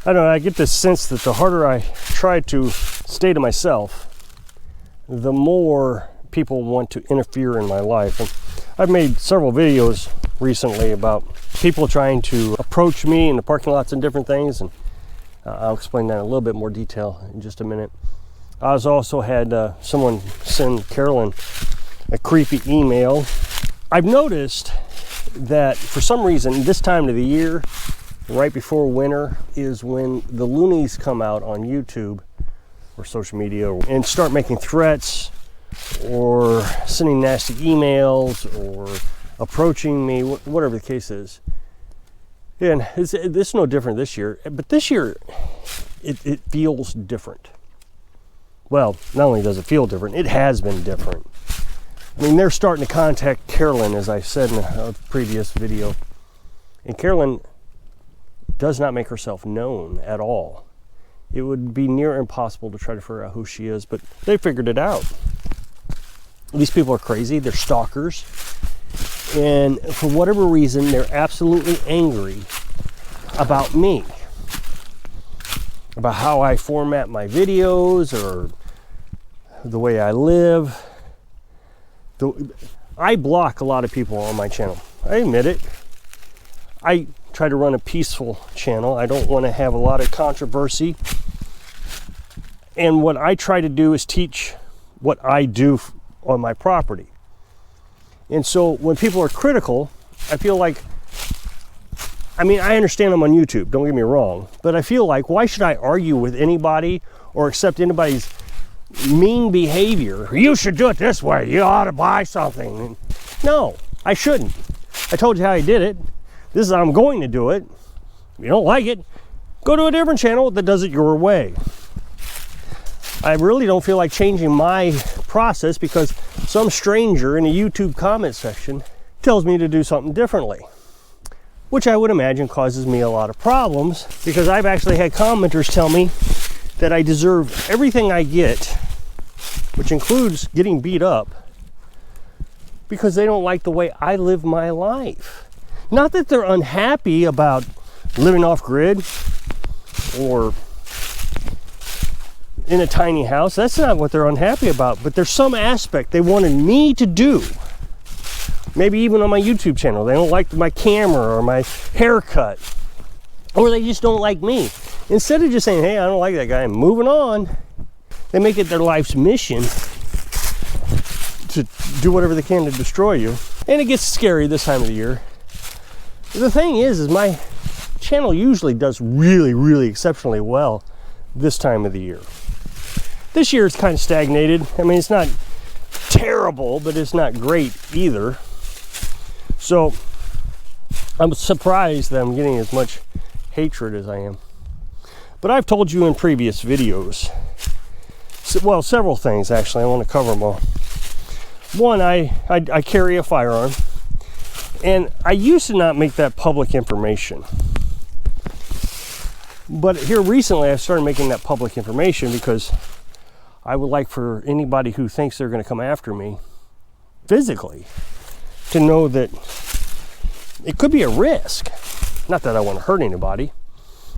I don't know, I get this sense that the harder I try to stay to myself, the more people want to interfere in my life. And I've made several videos recently about people trying to approach me in the parking lots and different things, and I'll explain that in a little bit more detail in just a minute. I also had someone send Carolyn a creepy email. I've noticed that for some reason this time of the year, right before winter, is when the loonies come out on YouTube or social media and start making threats or sending nasty emails or approaching me, whatever the case is. And it's no different this year, but this year it feels different. Well, not only does it feel different, it has been different. I mean, they're starting to contact Carolyn, as I said in a previous video, and Carolyn does not make herself known at all. It would be near impossible to try to figure out who she is, but they figured it out. These people are crazy, they're stalkers, and for whatever reason, they're absolutely angry about me, about how I format my videos or the way I live. I block a lot of people on my channel. I admit it. I try to run a peaceful channel. I don't want to have a lot of controversy. And what I try to do is teach what I do on my property. And so when people are critical, I feel like, I mean, I understand I'm on YouTube, don't get me wrong, but I feel like, why should I argue with anybody or accept anybody's mean behavior? You should do it this way, you ought to buy something. No, I shouldn't. I told you how I did it. This is how I'm going to do it. If you don't like it, go to a different channel that does it your way. I really don't feel like changing my process because some stranger in a YouTube comment section tells me to do something differently, which I would imagine causes me a lot of problems, because I've actually had commenters tell me that I deserve everything I get, which includes getting beat up, because they don't like the way I live my life. Not that they're unhappy about living off grid or in a tiny house. That's not what they're unhappy about, but there's some aspect they wanted me to do. Maybe even on my YouTube channel, they don't like my camera or my haircut, or they just don't like me. Instead of just saying, hey, I don't like that guy, and moving on, they make it their life's mission to do whatever they can to destroy you. And it gets scary this time of the year. The thing is my channel usually does really, really exceptionally well this time of the year. This year it's kind of stagnated. I mean, it's not terrible, but it's not great either. So I'm surprised that I'm getting as much hatred as I am. But I've told you in previous videos, well, several things actually. I want to cover them all. One, I carry a firearm, and I used to not make that public information. But here recently I've started making that public information because I would like for anybody who thinks they're going to come after me physically to know that it could be a risk. Not that I want to hurt anybody.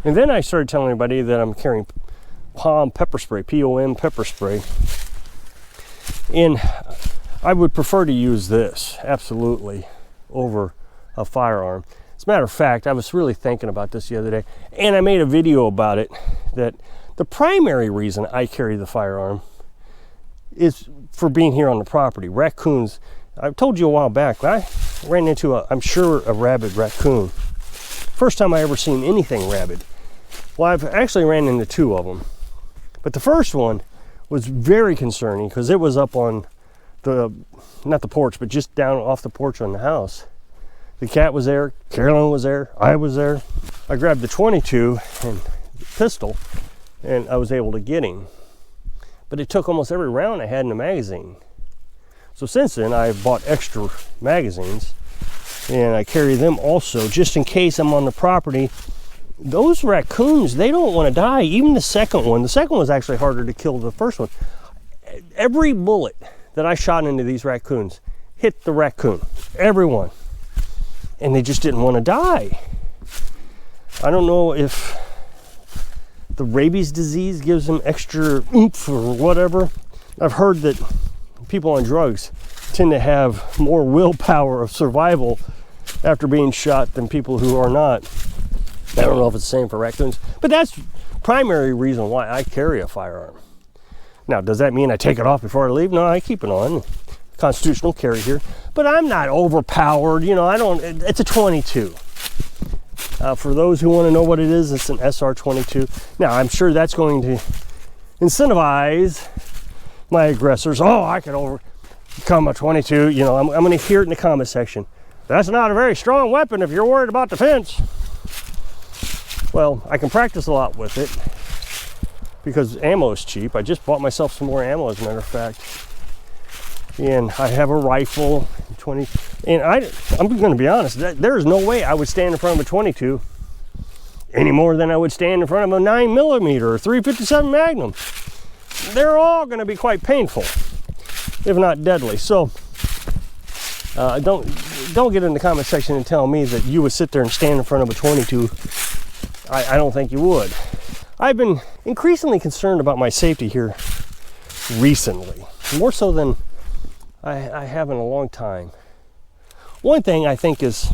And then I started telling everybody that I'm carrying POM pepper spray, POM pepper spray. And I would prefer to use this, absolutely, over a firearm. As a matter of fact, I was really thinking about this the other day, and I made a video about it, that the primary reason I carry the firearm is for being here on the property. Raccoons, I told you a while back, I ran into I'm sure a rabid raccoon. First time I ever seen anything rabid. Well, I've actually ran into two of them. But the first one was very concerning because it was up on not the porch, but just down off the porch on the house. The cat was there, Carolyn was there, I was there. I grabbed the .22 and the pistol, and I was able to get him. But it took almost every round I had in the magazine. So since then, I've bought extra magazines, and I carry them also, just in case I'm on the property. Those raccoons, they don't want to die. Even the second one was actually harder to kill than the first one. Every bullet that I shot into these raccoons hit the raccoon, every one. And they just didn't want to die. I don't know if the rabies disease gives them extra oomph or whatever. I've heard that people on drugs tend to have more willpower of survival after being shot than people who are not. I don't know if it's the same for raccoons, but that's primary reason why I carry a firearm. Now, does that mean I take it off before I leave? No, I keep it on. Constitutional carry here, but I'm not overpowered. You know, it's a 22. For those who want to know what it is, it's an SR22. Now, I'm sure that's going to incentivize my aggressors. Oh, I can overcome a 22. You know, I'm going to hear it in the comment section. That's not a very strong weapon if you're worried about defense. Well, I can practice a lot with it because ammo is cheap. I just bought myself some more ammo, as a matter of fact. And I have a rifle, 20, and I'm going to be honest, there is no way I would stand in front of a 22 any more than I would stand in front of a 9mm or 357 Magnum. They're all going to be quite painful, if not deadly. So don't get in the comment section and tell me that you would sit there and stand in front of a 22. I don't think you would. I've been increasingly concerned about my safety here recently, more so than I have in a long time. One thing I think is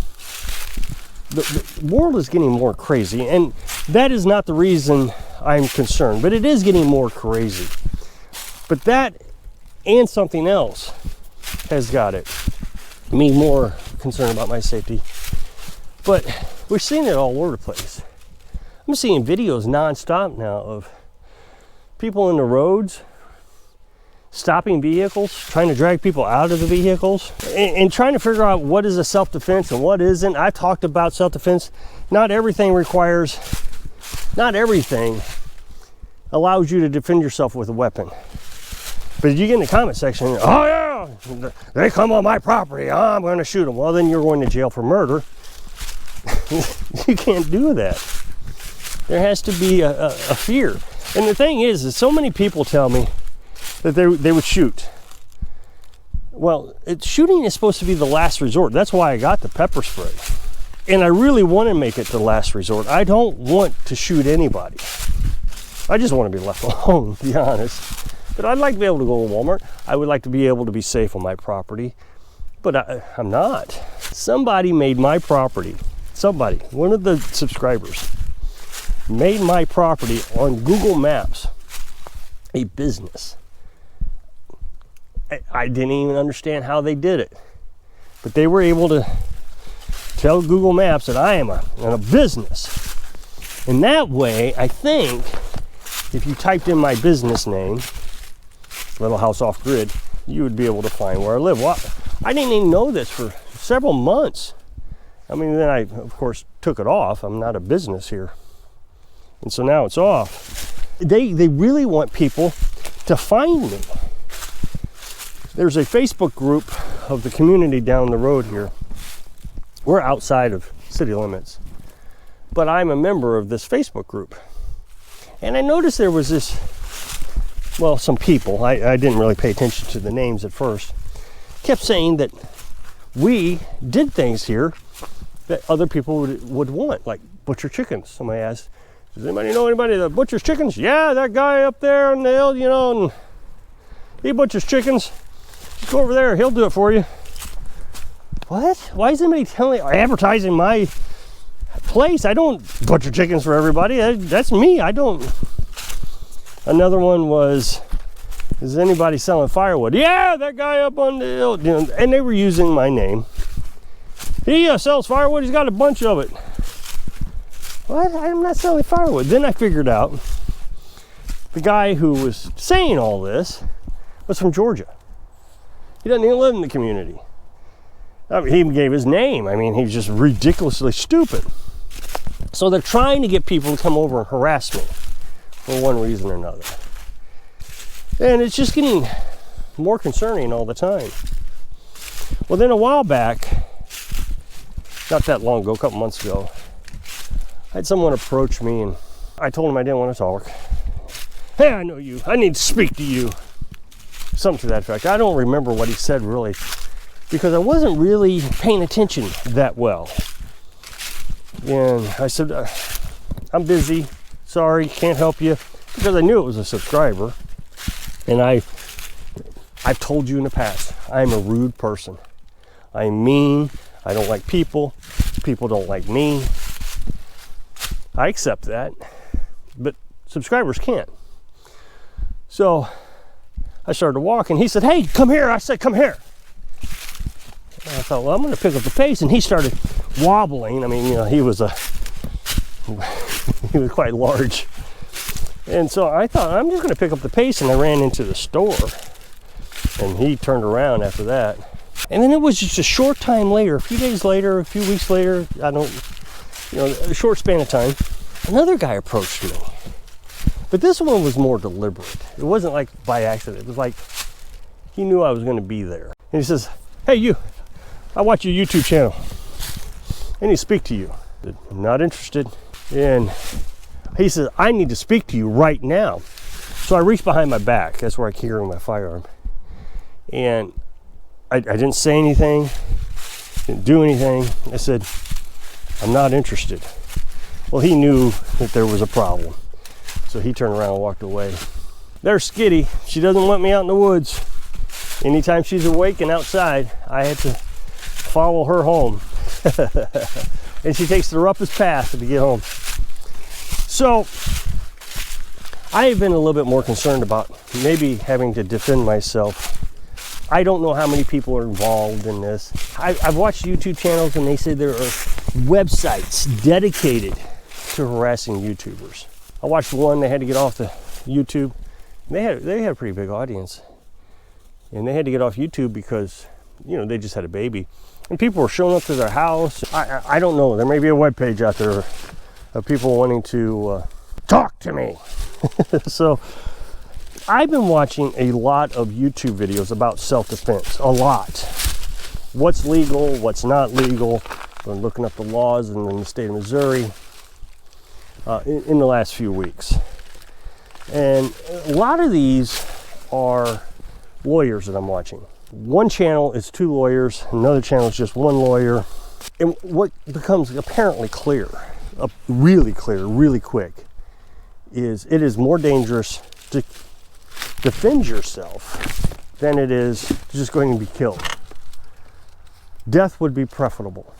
the world is getting more crazy, and that is not the reason I'm concerned, but it is getting more crazy. But that and something else has got me more concerned about my safety. But we're seeing it all over the place. I'm seeing videos nonstop now of people in the roads stopping vehicles, trying to drag people out of the vehicles, and trying to figure out what is a self-defense and what isn't. I've talked about self-defense. Not everything allows you to defend yourself with a weapon. But if you get in the comment section, oh yeah, they come on my property, I'm going to shoot them. Well, then you're going to jail for murder. You can't do that. There has to be a fear. And the thing is so many people tell me that they would shoot. Well, shooting is supposed to be the last resort. That's why I got the pepper spray. And I really want to make it the last resort. I don't want to shoot anybody. I just want to be left alone, to be honest. But I'd like to be able to go to Walmart. I would like to be able to be safe on my property. But I'm not. Somebody made my property. Somebody, one of the subscribers, made my property on Google Maps a business. I didn't even understand how they did it, but they were able to tell Google Maps that I am in a business. And that way, I think, if you typed in my business name, Little House Off Grid, you would be able to find where I live. Well, I didn't even know this for several months. I mean, then I, of course, took it off. I'm not a business here. And so now it's off. They really want people to find me. There's a Facebook group of the community down the road here. We're outside of city limits, but I'm a member of this Facebook group. And I noticed there was some people, I didn't really pay attention to the names at first, kept saying that we did things here that other people would want, like butcher chickens. Somebody asked, does anybody know anybody that butchers chickens? Yeah, that guy up there on the hill, and he butchers chickens. Just go over there, he'll do it for you. What? Why is anybody advertising my place? I don't butcher chickens for everybody. That's me. I don't. Another one was, is anybody selling firewood? Yeah, that guy up on the hill. And they were using my name. He sells firewood. He's got a bunch of it. What? I'm not selling firewood. Then I figured out the guy who was saying all this was from Georgia. He doesn't even live in the community. I mean, he even gave his name. I mean, he's just ridiculously stupid. So they're trying to get people to come over and harass me for one reason or another. And it's just getting more concerning all the time. Well, then a while back, not that long ago, a couple months ago, I had someone approach me and I told him I didn't want to talk. Hey, I know you. I need to speak to you. Something to that effect. I don't remember what he said really, because I wasn't really paying attention that well. And I said, I'm busy, sorry, can't help you, because I knew it was a subscriber. And I've told you in the past, I'm a rude person. I'm mean. I don't like people. People don't like me. I accept that, but subscribers can't. So I started walking. He said, hey, come here. I said, come here. And I thought, well, I'm going to pick up the pace. And he started wobbling. I mean, you know, he was quite large. And so I thought, I'm just going to pick up the pace. And I ran into the store. And he turned around after that. And then it was just a short time later, a few days later, a few weeks later, a short span of time, another guy approached me. But this one was more deliberate. It wasn't like by accident. It was like he knew I was going to be there. And he says, hey, you, I watch your YouTube channel. I need to speak to you. I said, I'm not interested. And he says, I need to speak to you right now. So I reached behind my back. That's where I carry my firearm. And I didn't say anything, didn't do anything. I said, I'm not interested. Well, he knew that there was a problem. So he turned around and walked away. There's Skitty. She doesn't want me out in the woods. Anytime she's awake and outside, I had to follow her home. And she takes the roughest path to get home. So I have been a little bit more concerned about maybe having to defend myself. I don't know how many people are involved in this. I've watched YouTube channels and they say there are websites dedicated to harassing YouTubers. I watched one, they had to get off the YouTube. They had a pretty big audience. And they had to get off YouTube because, you know, they just had a baby. And people were showing up to their house. I don't know, there may be a web page out there of people wanting to talk to me. So I've been watching a lot of YouTube videos about self-defense, a lot. What's legal, what's not legal. Been looking up the laws in the state of Missouri in the last few weeks. And a lot of these are lawyers that I'm watching. One channel is 2 lawyers, another channel is just 1 lawyer. And what becomes apparently clear, really clear, really quick, is it is more dangerous to defend yourself than it is just going to be killed. Death would be preferable.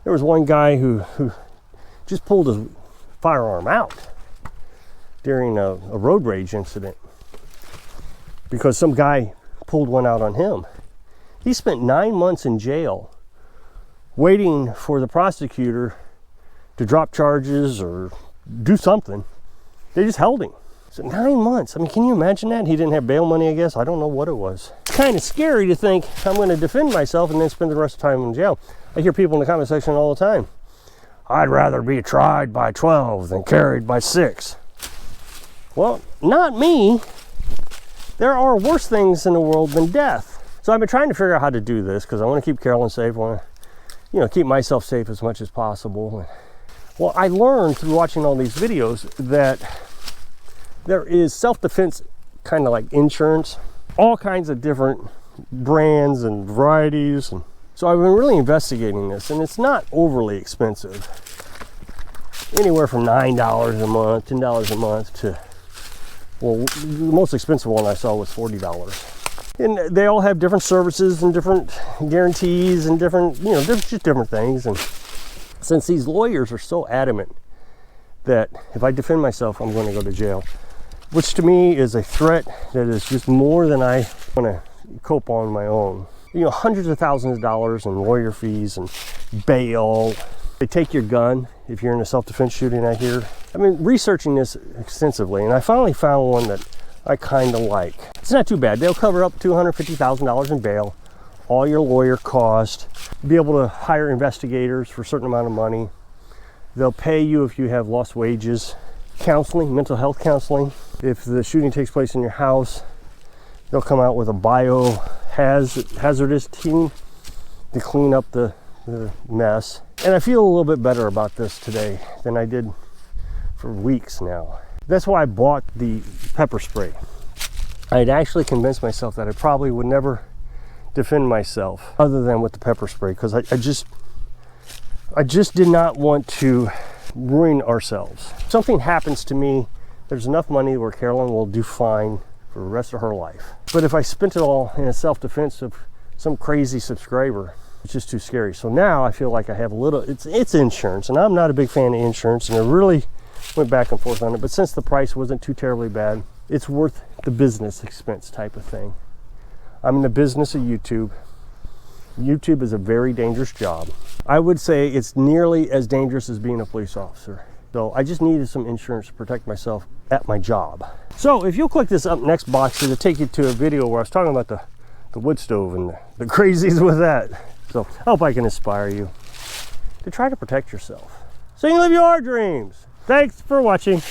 There was one guy who just pulled his firearm out during a road rage incident because some guy pulled one out on him. He spent 9 months in jail waiting for the prosecutor to drop charges or do something. They just held him. So 9 months. I mean, can you imagine that? He didn't have bail money, I guess. I don't know what it was. It's kind of scary to think I'm going to defend myself and then spend the rest of the time in jail. I hear people in the comment section all the time. I'd rather be tried by 12 than carried by 6. Well, not me. There are worse things in the world than death. So I've been trying to figure out how to do this because I want to keep Carolyn safe. I want to, keep myself safe as much as possible. Well, I learned through watching all these videos that there is self-defense kind of like insurance, all kinds of different brands and varieties. And so I've been really investigating this, and it's not overly expensive. Anywhere from $9 a month, $10 a month to, well, the most expensive one I saw was $40. And they all have different services and different guarantees and different things. And since these lawyers are so adamant that if I defend myself, I'm going to go to jail, which to me is a threat that is just more than I want to cope on my own. Hundreds of thousands of dollars in lawyer fees and bail. They take your gun if you're in a self-defense shooting, I hear. I've been researching this extensively, and I finally found one that I kind of like. It's not too bad. They'll cover up $250,000 in bail, all your lawyer costs, be able to hire investigators for a certain amount of money. They'll pay you if you have lost wages, counseling, mental health counseling. If the shooting takes place in your house, they'll come out with a biohazardous team to clean up the mess. And I feel a little bit better about this today than I did for weeks now. That's why I bought the pepper spray. I had actually convinced myself that I probably would never defend myself other than with the pepper spray, because I just did not want to ruin ourselves. If something happens to me, there's enough money where Carolyn will do fine for the rest of her life. But if I spent it all in a self-defense of some crazy subscriber, it's just too scary. So now I feel like I have a little, it's insurance, and I'm not a big fan of insurance, and I really went back and forth on it. But since the price wasn't too terribly bad, it's worth the business expense type of thing. I'm in the business of YouTube. YouTube is a very dangerous job. I would say it's nearly as dangerous as being a police officer. So I just needed some insurance to protect myself at my job. So if you'll click this up next box, it'll take you to a video where I was talking about the wood stove and the crazies with that. So I hope I can inspire you to try to protect yourself so you can live your dreams. Thanks for watching.